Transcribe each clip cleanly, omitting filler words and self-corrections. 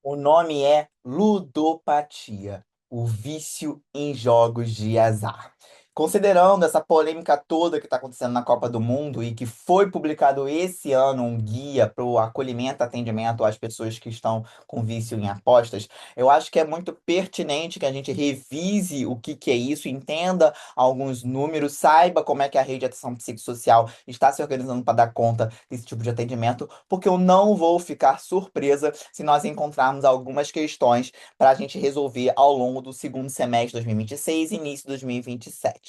O nome é ludopatia, o vício em jogos de azar. Considerando essa polêmica toda que está acontecendo na Copa do Mundo e que foi publicado esse ano um guia para o acolhimento e atendimento às pessoas que estão com vício em apostas, eu acho que é muito pertinente que a gente revise o que que é isso, entenda alguns números, saiba como é que a rede de atenção psicossocial está se organizando para dar conta desse tipo de atendimento, porque eu não vou ficar surpresa se nós encontrarmos algumas questões para a gente resolver ao longo do segundo semestre de 2026 e início de 2027.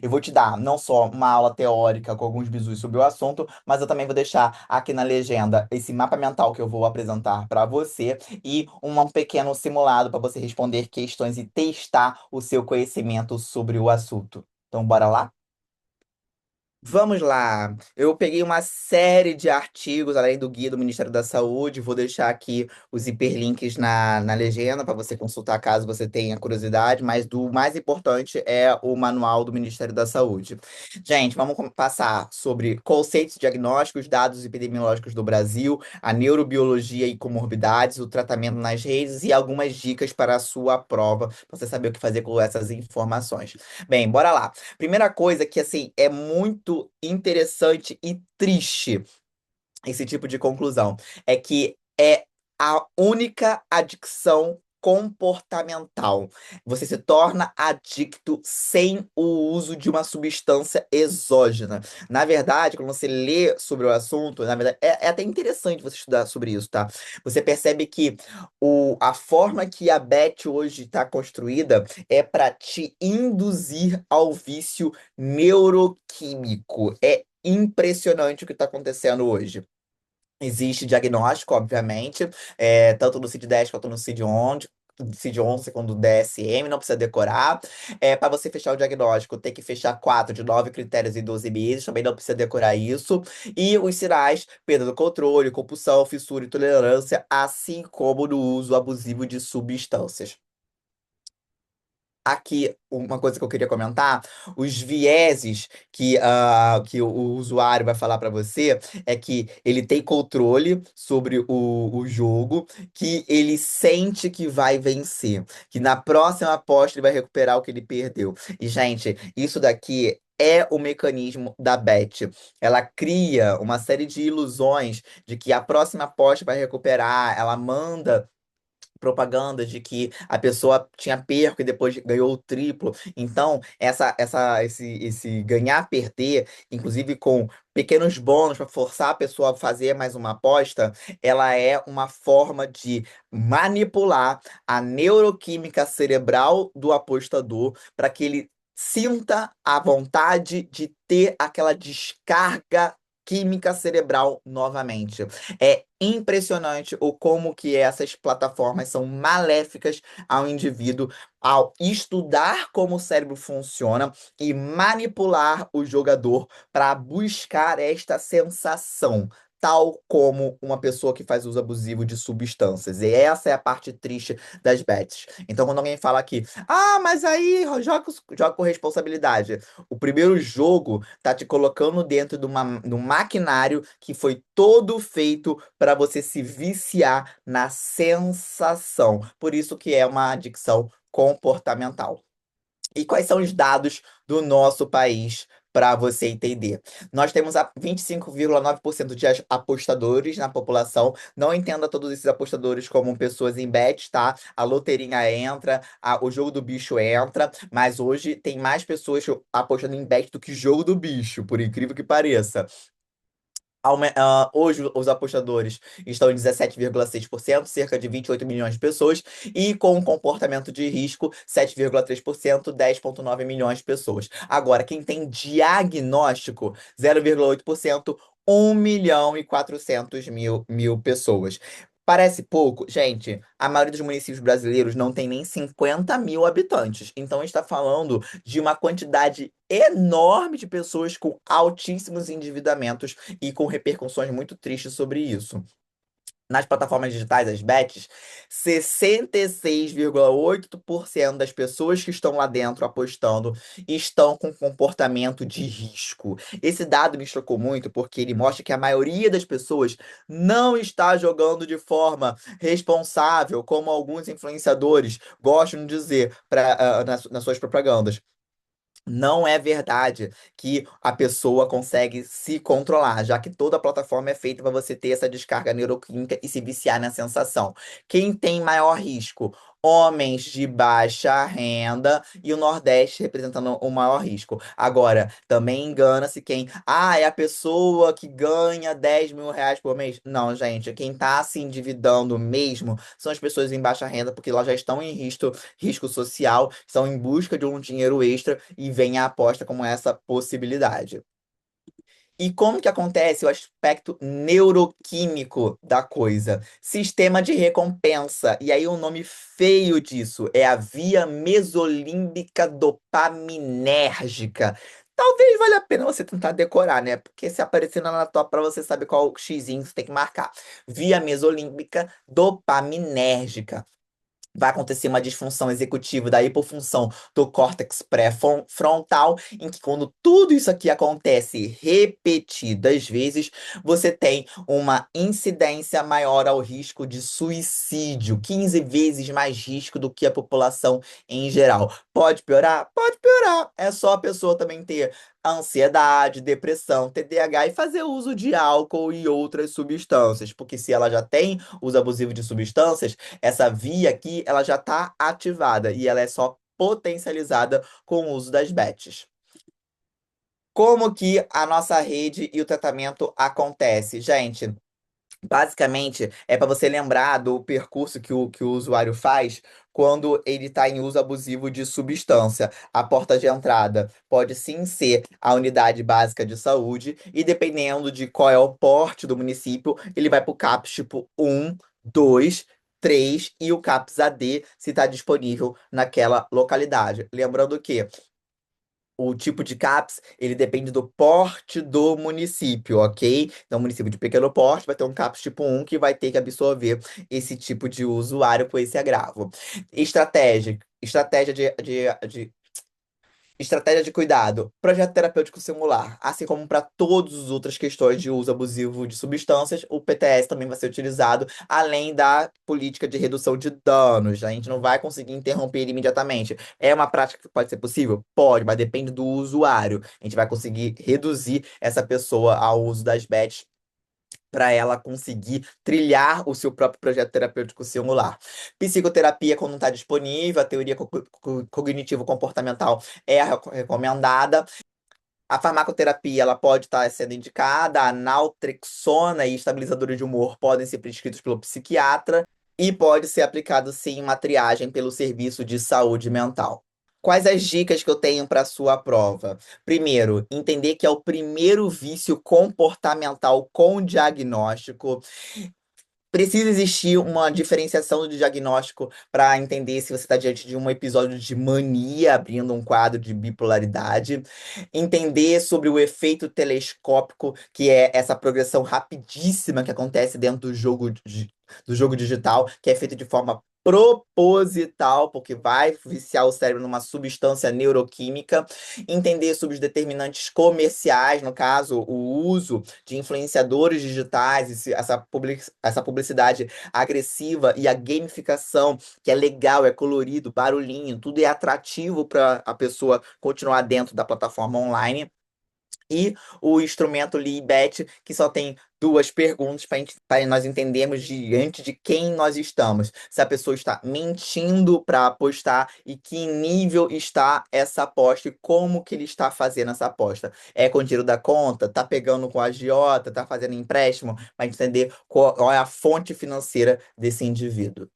Eu vou te dar não só uma aula teórica com alguns bisus sobre o assunto, mas eu também vou deixar aqui na legenda esse mapa mental que eu vou apresentar para você e um pequeno simulado para você responder questões e testar o seu conhecimento sobre o assunto. Então, bora lá? Vamos lá. Eu peguei uma série de artigos, além do guia do Ministério da Saúde. Vou deixar aqui os hiperlinks na legenda para você consultar caso você tenha curiosidade. Mas o mais importante é o manual do Ministério da Saúde. Gente, vamos passar sobre conceitos diagnósticos, dados epidemiológicos do Brasil, a neurobiologia e comorbidades, o tratamento nas redes e algumas dicas para a sua prova, para você saber o que fazer com essas informações. Bem, bora lá. Primeira coisa que, assim, é muito interessante e triste esse tipo de conclusão é que é a única adicção comportamental. Você se torna adicto sem o uso de uma substância exógena. Na verdade, quando você lê sobre o assunto, na verdade, é até interessante você estudar sobre isso, tá? Você percebe que a forma que a Bet hoje está construída é para te induzir ao vício neuroquímico. É impressionante o que está acontecendo hoje. Existe diagnóstico, obviamente, tanto no CID-10 quanto no CID-11, CID-11 quanto no DSM, não precisa decorar. Para você fechar o diagnóstico, tem que fechar 4 de 9 critérios em 12 meses, também não precisa decorar isso. E os sinais, perda do controle, compulsão, fissura, intolerância, assim como no uso abusivo de substâncias. Aqui, uma coisa que eu queria comentar, os vieses que o usuário vai falar para você é que ele tem controle sobre o jogo, que ele sente que vai vencer, que na próxima aposta ele vai recuperar o que ele perdeu. E, gente, isso daqui é o mecanismo da Bet. Ela cria uma série de ilusões de que a próxima aposta vai recuperar, ela manda propaganda de que a pessoa tinha perco e depois ganhou o triplo. Então, esse ganhar-perder, inclusive com pequenos bônus para forçar a pessoa a fazer mais uma aposta, ela é uma forma de manipular a neuroquímica cerebral do apostador para que ele sinta a vontade de ter aquela descarga química cerebral novamente. É impressionante o como que essas plataformas são maléficas ao indivíduo ao estudar como o cérebro funciona e manipular o jogador para buscar esta sensação. Tal como uma pessoa que faz uso abusivo de substâncias. E essa é a parte triste das bets. Então, quando alguém fala aqui, mas aí joga com responsabilidade. O primeiro jogo tá te colocando dentro de um maquinário que foi todo feito para você se viciar na sensação. Por isso que é uma adicção comportamental. E quais são os dados do nosso país para você entender? Nós temos a 25,9% de apostadores na população. Não entenda todos esses apostadores como pessoas em bet, tá? A loteria entra, o jogo do bicho entra, mas hoje tem mais pessoas apostando em bet do que jogo do bicho, por incrível que pareça. Hoje, os apostadores estão em 17,6%, cerca de 28 milhões de pessoas, e com um comportamento de risco, 7,3%, 10,9 milhões de pessoas. Agora, quem tem diagnóstico, 0,8%, 1,4 milhão pessoas. Parece pouco, gente. A maioria dos municípios brasileiros não tem nem 50 mil habitantes. Então, a gente está falando de uma quantidade enorme de pessoas com altíssimos endividamentos e com repercussões muito tristes sobre isso. nas plataformas digitais, as bets, 66,8% das pessoas que estão lá dentro apostando estão com comportamento de risco. Esse dado me chocou muito porque ele mostra que a maioria das pessoas não está jogando de forma responsável, como alguns influenciadores gostam de dizer nas suas propagandas. Não é verdade que a pessoa consegue se controlar, já que toda a plataforma é feita para você ter essa descarga neuroquímica e se viciar na sensação. Quem tem maior risco? Homens de baixa renda e o Nordeste representando o maior risco. Agora, também engana-se quem. Ah, é a pessoa que ganha R$ 10.000 por mês. Não, gente. Quem está se endividando mesmo são as pessoas em baixa renda, porque elas já estão em risco social, estão em busca de um dinheiro extra e vem a aposta como essa possibilidade. E como que acontece o aspecto neuroquímico da coisa? Sistema de recompensa. E aí o nome feio disso é a via mesolímbica dopaminérgica. Talvez valha a pena você tentar decorar, né? Porque se aparecer na tua prova, você sabe qual xizinho você tem que marcar. Via mesolímbica dopaminérgica. Vai acontecer uma disfunção executiva da hipofunção do córtex pré-frontal, em que quando tudo isso aqui acontece repetidas vezes, você tem uma incidência maior ao risco de suicídio, 15 vezes mais risco do que a população em geral. Pode piorar? Pode piorar. É só a pessoa também ter ansiedade, depressão, TDAH e fazer uso de álcool e outras substâncias, porque se ela já tem uso abusivo de substâncias, essa via aqui, ela já está ativada e ela é só potencializada com o uso das bets. Como que a nossa rede e o tratamento acontece? Gente, basicamente é para você lembrar do percurso que o usuário faz quando ele está em uso abusivo de substância. A porta de entrada pode sim ser a unidade básica de saúde, e dependendo de qual é o porte do município, ele vai para o CAPS tipo 1, 2, 3 e o CAPS AD se está disponível naquela localidade. Lembrando que o tipo de CAPS, ele depende do porte do município, ok? Então, município de pequeno porte vai ter um CAPS tipo 1 que vai ter que absorver esse tipo de usuário com esse agravo. Estratégia de cuidado, projeto terapêutico singular, assim como para todas as outras questões de uso abusivo de substâncias, o PTS também vai ser utilizado, além da política de redução de danos. A gente não vai conseguir interromper ele imediatamente. É uma prática que pode ser possível? Pode, mas depende do usuário. A gente vai conseguir reduzir essa pessoa ao uso das bets para ela conseguir trilhar o seu próprio projeto terapêutico singular. Psicoterapia, quando não está disponível, a teoria cognitivo-comportamental é a recomendada. A farmacoterapia, ela pode estar sendo indicada, a naltrexona e estabilizadores de humor podem ser prescritos pelo psiquiatra e pode ser aplicado sim uma triagem pelo serviço de saúde mental. Quais as dicas que eu tenho para a sua prova? Primeiro, entender que é o primeiro vício comportamental com diagnóstico. Precisa existir uma diferenciação do diagnóstico para entender se você está diante de um episódio de mania, abrindo um quadro de bipolaridade. Entender sobre o efeito telescópico, que é essa progressão rapidíssima que acontece dentro do jogo digital, que é feito de forma proposital, porque vai viciar o cérebro numa substância neuroquímica. Entender sobre os determinantes comerciais, no caso, o uso de influenciadores digitais, essa publicidade agressiva e a gamificação, que é legal, é colorido, barulhinho, tudo é atrativo para a pessoa continuar dentro da plataforma online. E o instrumento Libet, que só tem duas perguntas para nós entendermos diante de quem nós estamos. Se a pessoa está mentindo para apostar e que nível está essa aposta e como que ele está fazendo essa aposta. É com dinheiro da conta? Tá pegando com a agiota? Tá fazendo empréstimo? Para entender qual é a fonte financeira desse indivíduo.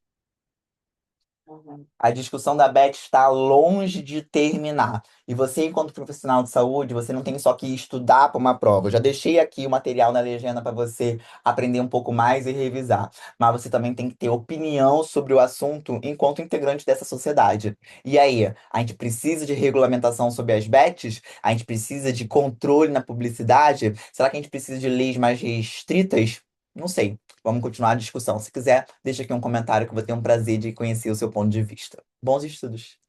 A discussão da Beth está longe de terminar. E você, enquanto profissional de saúde, você não tem só que estudar para uma prova. Eu já deixei aqui o material na legenda para você aprender um pouco mais e revisar. Mas você também tem que ter opinião sobre o assunto enquanto integrante dessa sociedade. E aí, a gente precisa de regulamentação sobre as bets? A gente precisa de controle na publicidade? Será que a gente precisa de leis mais restritas? Não sei. Vamos continuar a discussão. Se quiser, deixa aqui um comentário que eu vou ter um prazer de conhecer o seu ponto de vista. Bons estudos!